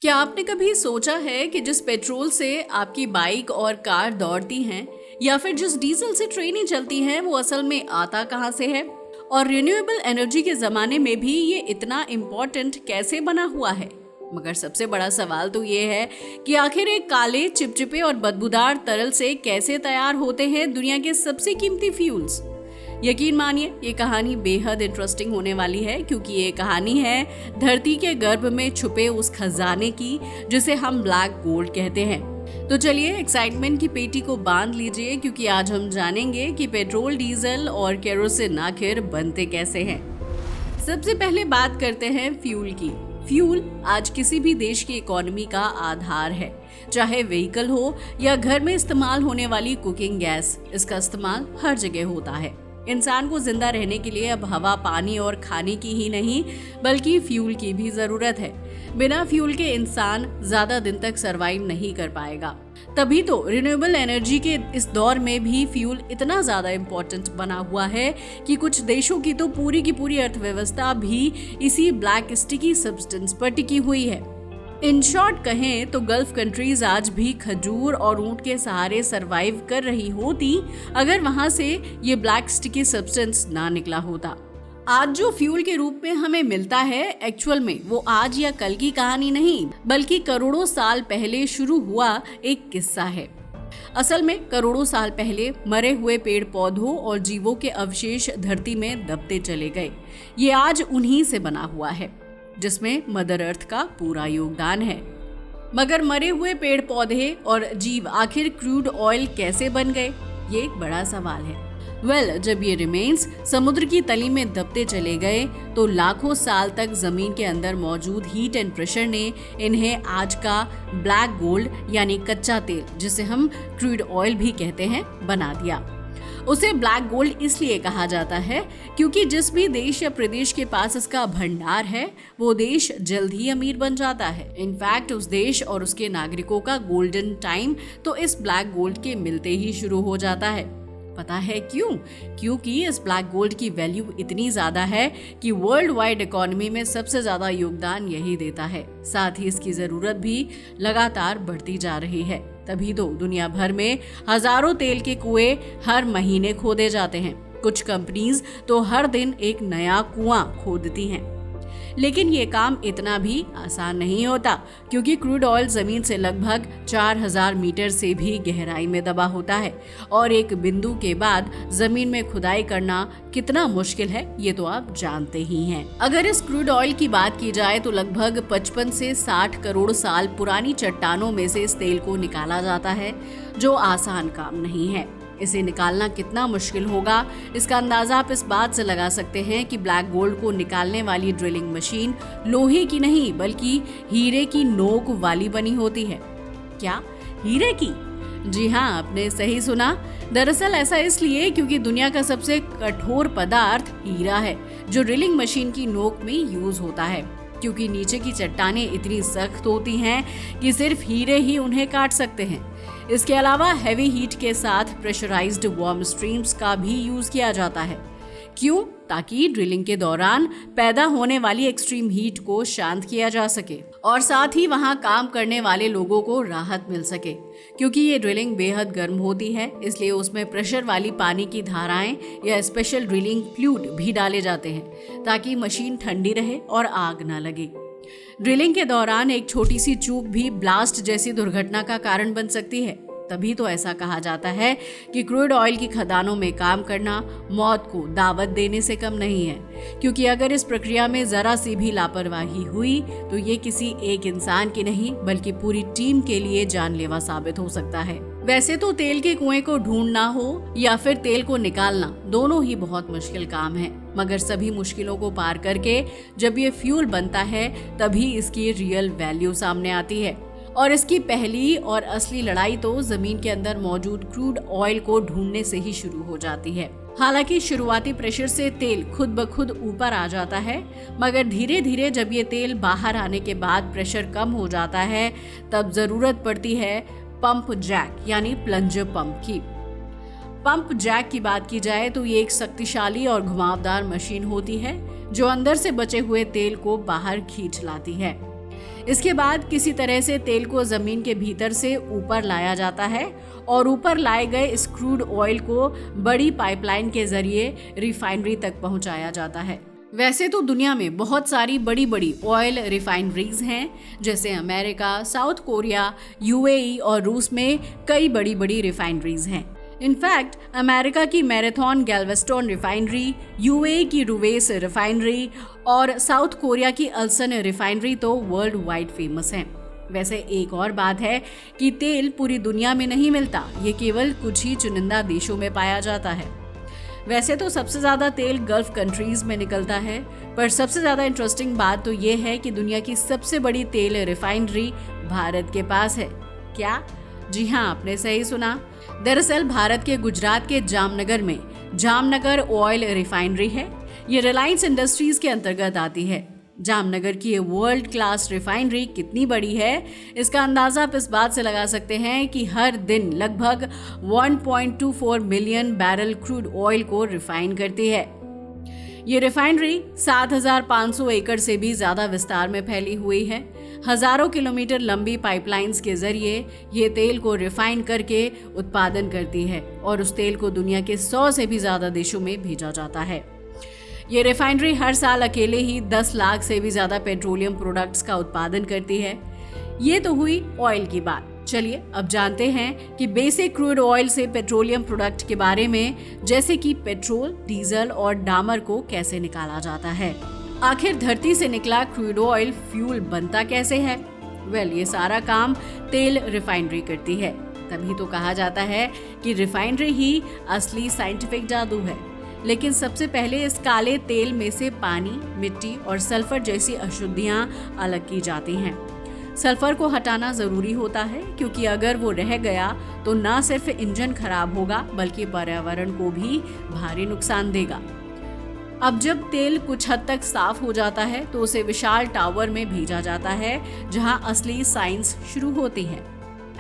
क्या आपने कभी सोचा है कि जिस पेट्रोल से आपकी बाइक और कार दौड़ती हैं या फिर जिस डीजल से ट्रेनें चलती हैं वो असल में आता कहाँ से है? और रिन्यूएबल एनर्जी के ज़माने में भी ये इतना इम्पोर्टेंट कैसे बना हुआ है? मगर सबसे बड़ा सवाल तो ये है कि आखिर एक काले, चिपचिपे और बदबूदार तरल से कैसे तैयार होते हैं दुनिया के सबसे कीमती फ्यूल्स। यकीन मानिए ये कहानी बेहद इंटरेस्टिंग होने वाली है, क्योंकि ये कहानी है धरती के गर्भ में छुपे उस खजाने की जिसे हम ब्लैक गोल्ड कहते हैं। तो चलिए एक्साइटमेंट की पेटी को बांध लीजिए, क्योंकि आज हम जानेंगे कि पेट्रोल, डीजल और केरोसिन आखिर बनते कैसे हैं। सबसे पहले बात करते हैं फ्यूल की। फ्यूल आज किसी भी देश की इकोनॉमी का आधार है। चाहे व्हीकल हो या घर में इस्तेमाल होने वाली कुकिंग गैस, इसका इस्तेमाल हर जगह होता है। इंसान को जिंदा रहने के लिए अब हवा, पानी और खाने की ही नहीं बल्कि फ्यूल की भी जरूरत है। बिना फ्यूल के इंसान ज्यादा दिन तक सरवाइव नहीं कर पाएगा। तभी तो रिन्यूएबल एनर्जी के इस दौर में भी फ्यूल इतना ज्यादा इम्पोर्टेंट बना हुआ है कि कुछ देशों की तो पूरी की पूरी अर्थव्यवस्था भी इसी ब्लैक स्टिकी सब्सटेंस पर टिकी हुई है। इन शॉर्ट कहें तो गल्फ कंट्रीज आज भी खजूर और ऊंट के सहारे सरवाइव कर रही होती अगर वहां से ये ब्लैक स्टिकी सब्सटेंस ना निकला होता। आज जो फ्यूल के रूप में हमें मिलता है, एक्चुअल में वो आज या कल की कहानी नहीं बल्कि करोड़ों साल पहले शुरू हुआ एक किस्सा है। असल में करोड़ों साल पहले मरे हुए पेड़ पौधों और जीवों के अवशेष धरती में दबते चले गए। ये आज उन्हीं से बना हुआ है जिसमें मदर अर्थ का पूरा योगदान है। मगर मरे हुए पेड़ पौधे और जीव आखिर क्रूड ऑयल कैसे बन गए, ये एक बड़ा सवाल है। जब ये रिमेन्स समुद्र की तली में दबते चले गए तो लाखों साल तक जमीन के अंदर मौजूद हीट एंड प्रेशर ने इन्हें आज का ब्लैक गोल्ड यानी कच्चा तेल, जिसे हम क्रूड ऑयल भी कहते हैं, बना दिया। उसे ब्लैक गोल्ड इसलिए कहा जाता है क्योंकि जिस भी देश या प्रदेश के पास इसका भंडार है वो देश जल्द ही अमीर बन जाता है। इनफैक्ट उस देश और उसके नागरिकों का गोल्डन टाइम तो इस ब्लैक गोल्ड के मिलते ही शुरू हो जाता है। पता है क्यों? क्योंकि इस ब्लैक गोल्ड की वैल्यू इतनी ज्यादा है कि वर्ल्ड वाइड इकोनॉमी में सबसे ज्यादा योगदान यही देता है। साथ ही इसकी जरूरत भी लगातार बढ़ती जा रही है। तभी तो दुनिया भर में हजारों तेल के कुएं हर महीने खोदे जाते हैं। कुछ कंपनीज तो हर दिन एक नया कुआं खोदती हैं। लेकिन ये काम इतना भी आसान नहीं होता, क्योंकि क्रूड ऑयल जमीन से लगभग 4000 मीटर से भी गहराई में दबा होता है और एक बिंदु के बाद जमीन में खुदाई करना कितना मुश्किल है ये तो आप जानते ही हैं। अगर इस क्रूड ऑयल की बात की जाए तो लगभग 55 से 60 करोड़ साल पुरानी चट्टानों में से इस तेल को निकाला जाता है, जो आसान काम नहीं है। इसे निकालना कितना मुश्किल होगा इसका अंदाजा आप इस बात से लगा सकते हैं कि ब्लैक गोल्ड को निकालने वाली ड्रिलिंग मशीन लोहे की नहीं बल्कि हीरे की नोक वाली बनी होती है। क्या हीरे की? जी हाँ, आपने सही सुना। दरअसल ऐसा इसलिए क्योंकि दुनिया का सबसे कठोर पदार्थ हीरा है जो ड्रिलिंग मशीन की नोक में यूज होता है, क्योंकि नीचे की चट्टानें इतनी सख्त होती हैं कि सिर्फ हीरे ही उन्हें काट सकते हैं। इसके अलावा हैवी हीट के साथ प्रेशराइज्ड वार्म स्ट्रीम्स का भी यूज किया जाता है। क्यों? ताकि ड्रिलिंग के दौरान पैदा होने वाली एक्सट्रीम हीट को शांत किया जा सके और साथ ही वहां काम करने वाले लोगों को राहत मिल सके। क्योंकि ये ड्रिलिंग बेहद गर्म होती है, इसलिए उसमें प्रेशर वाली पानी की धाराएं या स्पेशल ड्रिलिंग फ्लूइड भी डाले जाते हैं ताकि मशीन ठंडी रहे और आग ना लगे। ड्रिलिंग के दौरान एक छोटी सी चूक भी ब्लास्ट जैसी दुर्घटना का कारण बन सकती है। तभी तो ऐसा कहा जाता है कि क्रूड ऑयल की खदानों में काम करना मौत को दावत देने से कम नहीं है, क्योंकि अगर इस प्रक्रिया में जरा सी भी लापरवाही हुई तो ये किसी एक इंसान की नहीं बल्कि पूरी टीम के लिए जानलेवा साबित हो सकता है। वैसे तो तेल के कुएं को ढूंढना हो या फिर तेल को निकालना, दोनों ही बहुत मुश्किल काम है। मगर सभी मुश्किलों को पार करके जब ये फ्यूल बनता है तभी इसकी रियल वैल्यू सामने आती है। और इसकी पहली और असली लड़ाई तो जमीन के अंदर मौजूद क्रूड ऑयल को ढूंढने से ही शुरू हो जाती है। हालांकि शुरुआती प्रेशर से तेल खुद ब खुद ऊपर आ जाता है, मगर धीरे धीरे जब ये तेल बाहर आने के बाद प्रेशर कम हो जाता है तब जरूरत पड़ती है पंप जैक यानी प्लंजर पंप की। पंप जैक की बात की जाए तो ये एक शक्तिशाली और घुमावदार मशीन होती है जो अंदर से बचे हुए तेल को बाहर खींच लाती है। इसके बाद किसी तरह से तेल को जमीन के भीतर से ऊपर लाया जाता है और ऊपर लाए गए इस क्रूड ऑयल को बड़ी पाइपलाइन के जरिए रिफाइनरी तक पहुंचाया जाता है। वैसे तो दुनिया में बहुत सारी बड़ी बड़ी ऑयल रिफाइनरीज हैं, जैसे अमेरिका, साउथ कोरिया, यूएई और रूस में कई बड़ी बड़ी रिफाइनरीज हैं। इनफैक्ट अमेरिका की मैराथन गैल्वेस्टोन रिफाइनरी, यूएई की रुवेस रिफाइनरी और साउथ कोरिया की अल्सन रिफाइनरी तो वर्ल्ड वाइड फेमस हैं। वैसे एक और बात है कि तेल पूरी दुनिया में नहीं मिलता, ये केवल कुछ ही चुनिंदा देशों में पाया जाता है। वैसे तो सबसे ज्यादा तेल गल्फ कंट्रीज में निकलता है, पर सबसे ज्यादा इंटरेस्टिंग बात तो ये है कि दुनिया की सबसे बड़ी तेल रिफाइनरी भारत के पास है। क्या? जी हाँ, आपने सही सुना। दरअसल भारत के गुजरात के जामनगर में जामनगर ऑयल रिफाइनरी है। ये रिलायंस इंडस्ट्रीज के अंतर्गत आती है। जामनगर की ये वर्ल्ड क्लास रिफाइनरी कितनी बड़ी है, इसका अंदाजा आप इस बात से लगा सकते हैं कि हर दिन लगभग 1.24 मिलियन बैरल क्रूड ऑयल को रिफाइन करती है। ये रिफाइनरी 7,500 एकड़ से भी ज्यादा विस्तार में फैली हुई है। हजारों किलोमीटर लंबी पाइपलाइंस के जरिए ये तेल को रिफाइन करके उत्पादन करती है और उस तेल को दुनिया के 100 से भी ज्यादा देशों में भेजा जाता है। ये रिफाइनरी हर साल अकेले ही 10 लाख से भी ज्यादा पेट्रोलियम प्रोडक्ट्स का उत्पादन करती है। ये तो हुई ऑयल की बात। चलिए अब जानते हैं कि बेसिक क्रूड ऑयल से पेट्रोलियम प्रोडक्ट के बारे में, जैसे कि पेट्रोल, डीजल और डामर को कैसे निकाला जाता है। आखिर धरती से निकला क्रूड ऑयल फ्यूल बनता कैसे है? ये सारा काम तेल रिफाइनरी करती है। तभी तो कहा जाता है कि रिफाइनरी ही असली साइंटिफिक जादू है। लेकिन सबसे पहले इस काले तेल में से पानी, मिट्टी और सल्फर जैसी अशुद्धियां अलग की जाती हैं। सल्फर को हटाना जरूरी होता है, क्योंकि अगर वो रह गया तो न सिर्फ इंजन खराब होगा बल्कि पर्यावरण को भी भारी नुकसान देगा। अब जब तेल कुछ हद तक साफ हो जाता है तो उसे विशाल टावर में भेजा जाता है, जहां असली साइंस शुरू होती है।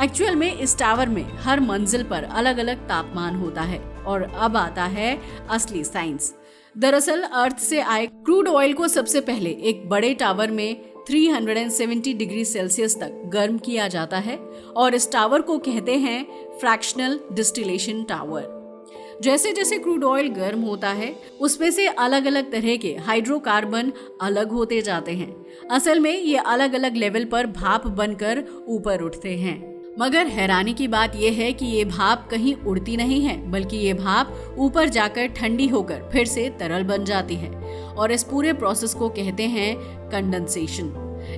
एक्चुअल में इस टावर में हर मंजिल पर अलग अलग तापमान होता है और अब आता है असली साइंस। दरअसल अर्थ से आए क्रूड ऑयल को सबसे पहले एक बड़े टावर में 370 डिग्री सेल्सियस तक गर्म किया जाता है और इस टावर को कहते हैं फ्रैक्शनल डिस्टिलेशन टावर। जैसे जैसे क्रूड ऑयल गर्म होता है उसमें से अलग अलग तरह के हाइड्रोकार्बन अलग होते जाते हैं। असल में ये अलग अलग लेवल पर भाप बनकर ऊपर उठते हैं। मगर हैरानी की बात यह है कि ये भाप कहीं उड़ती नहीं है, बल्कि ये भाप ऊपर जाकर ठंडी होकर फिर से तरल बन जाती है और इस पूरे प्रोसेस को कहते हैं कंडेंसेशन।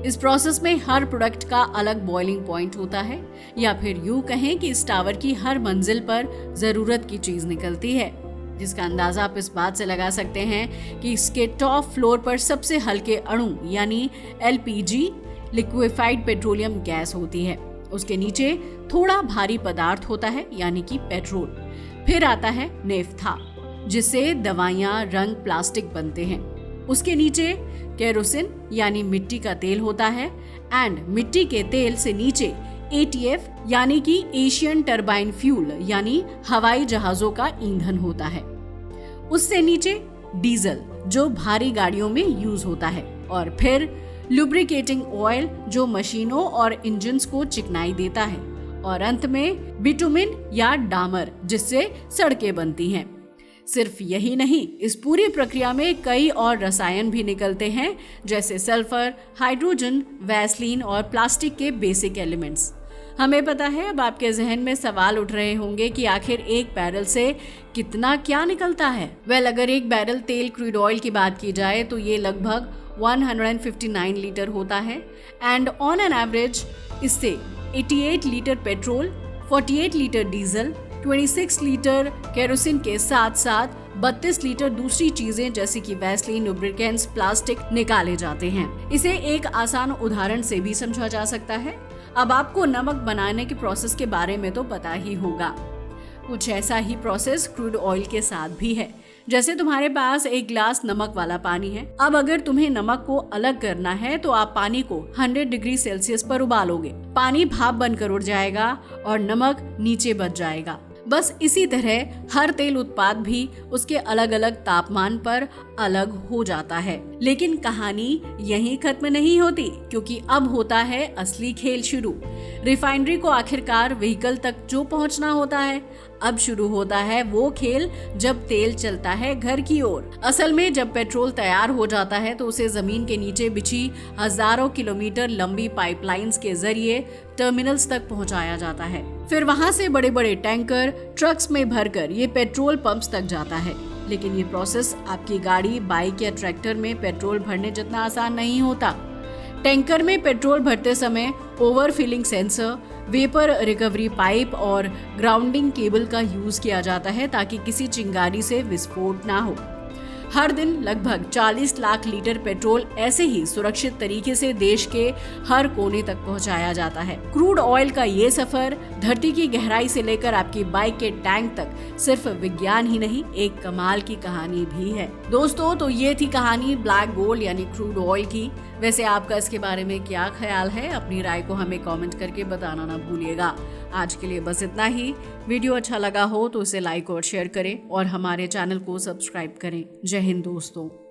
इस प्रोसेस में हर प्रोडक्ट का अलग बॉइलिंग पॉइंट होता है, या फिर यूं कहें कि इस टावर की हर मंजिल पर जरूरत की चीज निकलती है, जिसका अंदाजा आप इस बात से लगा सकते हैं कि इसके टॉप फ्लोर पर सबसे हल्के अणु यानी एलपीजी लिक्विफाइड पेट्रोलियम गैस होती है। उसके नीचे थोड़ा भारी पदार्थ होता है यानी कि पेट्रोल। फिर आता है नेफ्था, जिससे दवाइयां, रंग, प्लास्टिक बनते हैं। उसके नीचे केरोसिन यानी मिट्टी का तेल होता है एंड मिट्टी के तेल से नीचे एटीएफ यानी कि एशियन टरबाइन फ्यूल यानी हवाई जहाजों का ईंधन होता है। उससे नीचे डीजल जो भारी गाड़ियों में यूज होता है, और फिर लुब्रिकेटिंग ऑयल जो मशीनों और इंजन्स को चिकनाई देता है, और अंत में बिटुमिन या डामर जिससे सड़कें बनती हैं। सिर्फ यही नहीं, इस पूरी प्रक्रिया में कई और रसायन भी निकलते हैं, जैसे सल्फर, हाइड्रोजन, वैसलीन और प्लास्टिक के बेसिक एलिमेंट्स। हमें पता है, अब आपके जहन में सवाल उठ रहे होंगे कि आखिर एक बैरल से कितना क्या निकलता है। अगर एक बैरल तेल क्रूड ऑयल की बात की जाए तो ये लगभग 159 लीटर होता है एंड ऑन एन एवरेज इससे 88 litre petrol, 48 litre diesel, 26 litre kerosene के साथ साथ 32 लीटर दूसरी चीजें जैसे कि वैसलीन, लुब्रिकेंट्स, प्लास्टिक निकाले जाते हैं। इसे एक आसान उदाहरण से भी समझा जा सकता है। अब आपको नमक बनाने के प्रोसेस के बारे में तो पता ही होगा। कुछ ऐसा ही प्रोसेस क्रूड ऑयल के साथ भी है। जैसे तुम्हारे पास एक ग्लास नमक वाला पानी है। अब अगर तुम्हें नमक को अलग करना है तो आप पानी को 100 डिग्री सेल्सियस पर उबालोगे। पानी भाप बनकर उड़ जाएगा और नमक नीचे बच जाएगा। बस इसी तरह हर तेल उत्पाद भी उसके अलग अलग तापमान पर अलग हो जाता है। लेकिन कहानी यहीं खत्म नहीं होती, क्योंकि अब होता है असली खेल शुरू। रिफाइनरी को आखिरकार व्हीकल तक जो पहुंचना होता है, अब शुरू होता है वो खेल जब तेल चलता है घर की ओर। असल में जब पेट्रोल तैयार हो जाता है तो उसे जमीन के नीचे बिछी हजारों किलोमीटर लंबी पाइपलाइंस के जरिए टर्मिनल्स तक पहुंचाया जाता है। फिर वहां से बड़े बड़े टैंकर ट्रक्स में भरकर ये पेट्रोल पंप्स तक जाता है। लेकिन ये प्रोसेस आपकी गाड़ी, बाइक या ट्रैक्टर में पेट्रोल भरने जितना आसान नहीं होता। टैंकर में पेट्रोल भरते समय overfilling sensor, vapour recovery pipe और ग्राउंडिंग केबल का यूज किया जाता है ताकि किसी चिंगारी से विस्फोट ना हो। हर दिन लगभग 40 लाख लीटर पेट्रोल ऐसे ही सुरक्षित तरीके से देश के हर कोने तक पहुंचाया जाता है। क्रूड ऑयल का ये सफर धरती की गहराई से लेकर आपकी बाइक के टैंक तक सिर्फ विज्ञान ही नहीं, एक कमाल की कहानी भी है। दोस्तों, तो ये थी कहानी ब्लैक गोल्ड यानी क्रूड ऑयल की। वैसे आपका इसके बारे में क्या ख्याल है? अपनी राय को हमें कमेंट करके बताना ना भूलिएगा। आज के लिए बस इतना ही। वीडियो अच्छा लगा हो तो इसे लाइक और शेयर करें और हमारे चैनल को सब्सक्राइब करें। जय हिंद दोस्तों।